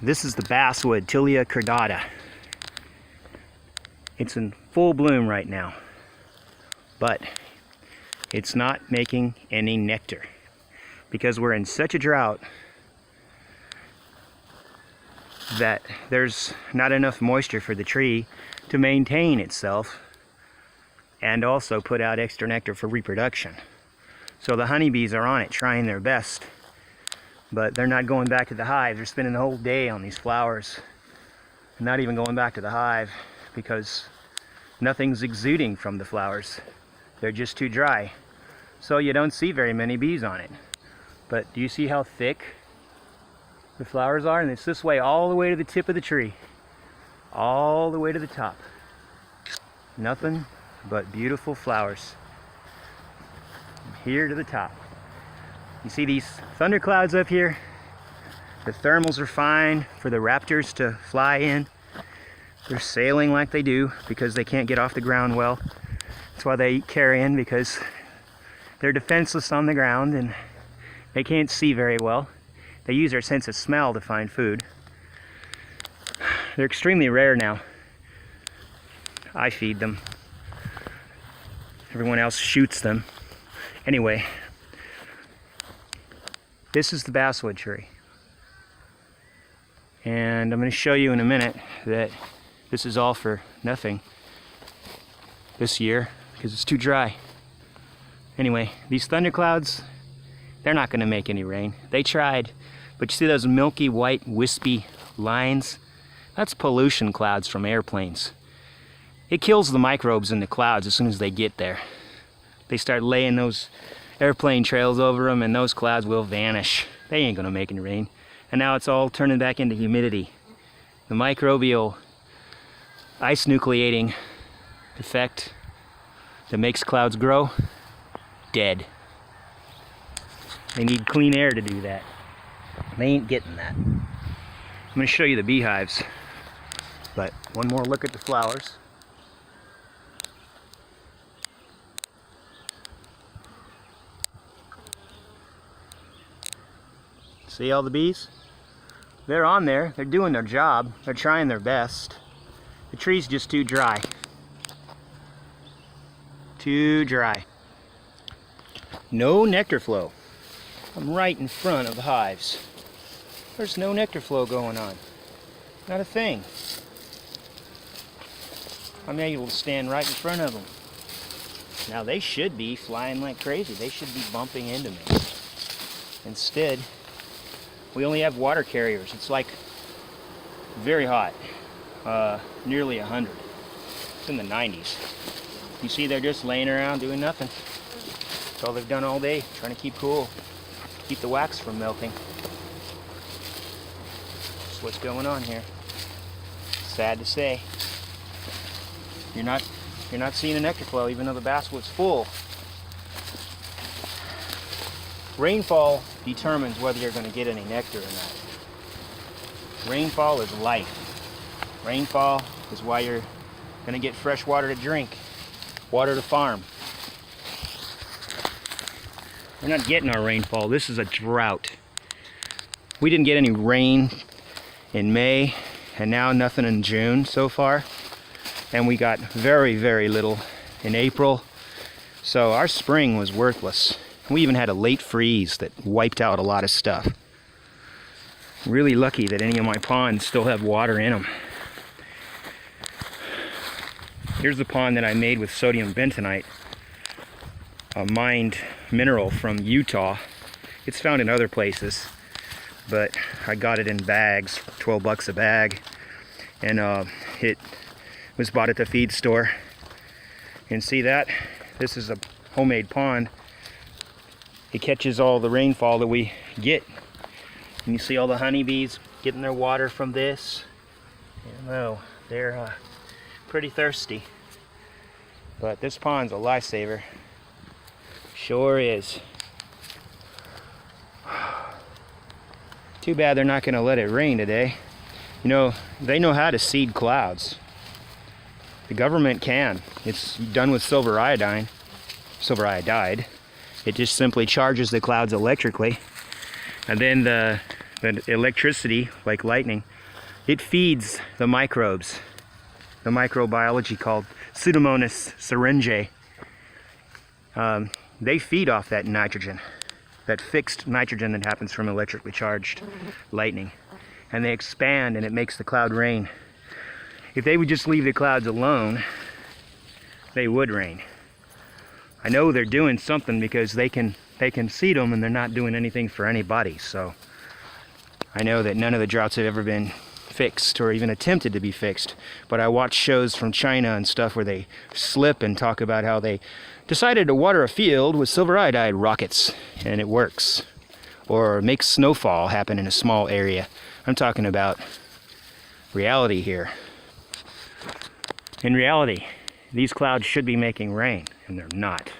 This is the basswood, Tilia cordata. It's in full bloom right now, but it's not making any nectar because we're in such a drought that there's not enough moisture for the tree to maintain itself and also put out extra nectar for reproduction. So the honeybees are on it trying their best, but they're not going back to the hive. They're spending the whole day on these flowers, not even going back to the hive because nothing's exuding from the flowers. They're just too dry. So you don't see very many bees on it. But do you see how thick the flowers are? And it's this way all the way to the tip of the tree, all the way to the top. Nothing but beautiful flowers from here to the top. You see these thunderclouds up here? The thermals are fine for the raptors to fly in. They're sailing like they do because they can't get off the ground well. That's why they eat carrion, because they're defenseless on the ground and they can't see very well. They use their sense of smell to find food. They're extremely rare now. I feed them. Everyone else shoots them. Anyway, this is the basswood tree. And I'm going to show you in a minute that this is all for nothing this year because it's too dry. Anyway, these thunderclouds, they're not going to make any rain. They tried, but you see those milky white wispy lines? That's pollution clouds from airplanes. It kills the microbes in the clouds as soon as they get there. They start laying those airplane trails over them and those clouds will vanish. They ain't going to make any rain. And now it's all turning back into humidity. The microbial ice nucleating effect that makes clouds grow, dead. They need clean air to do that. They ain't getting that. I'm going to show you the beehives, but one more look at the flowers. See all the bees? They're on there, they're doing their job, they're trying their best. The tree's just too dry. Too dry. No nectar flow. I'm right in front of the hives. There's no nectar flow going on. Not a thing. I'm able to stand right in front of them. Now they should be flying like crazy. They should be bumping into me. Instead, we only have water carriers. It's like very hot, nearly 100. It's in the 90s. You see they're just laying around doing nothing. That's all they've done all day, trying to keep cool, keep the wax from melting. That's what's going on here. Sad to say. You're not seeing a nectar flow even though the basswood's full. Rainfall determines whether you're going to get any nectar or not. Rainfall is life. Rainfall is why you're going to get fresh water to drink, water to farm. We're not getting our rainfall. This is a drought. We didn't get any rain in May, and now nothing in June so far. And we got very, very little in April. So our spring was worthless. We even had a late freeze that wiped out a lot of stuff. Really lucky that any of my ponds still have water in them. Here's the pond that I made with sodium bentonite, a mined mineral from Utah. It's found in other places, but I got it in bags for 12 bucks a bag, and it was bought at the feed store. And see that? This is a homemade pond. It catches all the rainfall that we get. And you see all the honeybees getting their water from this. You know, they're pretty thirsty. But this pond's a lifesaver. Sure is. Too bad they're not going to let it rain today. You know, they know how to seed clouds. The government can. It's done with silver iodide. It just simply charges the clouds electrically, and then the that electricity, like lightning, it feeds the microbes, the microbiology called Pseudomonas syringae. They feed off that nitrogen, that fixed nitrogen that happens from electrically charged lightning. And they expand and it makes the cloud rain. If they would just leave the clouds alone, they would rain. I know they're doing something because they can seed them and they're not doing anything for anybody. So I know that none of the droughts have ever been fixed or even attempted to be fixed. But I watch shows from China and stuff where they slip and talk about how they decided to water a field with silver iodide rockets and it works. Or makes snowfall happen in a small area. I'm talking about reality here. In reality, these clouds should be making rain, and they're not.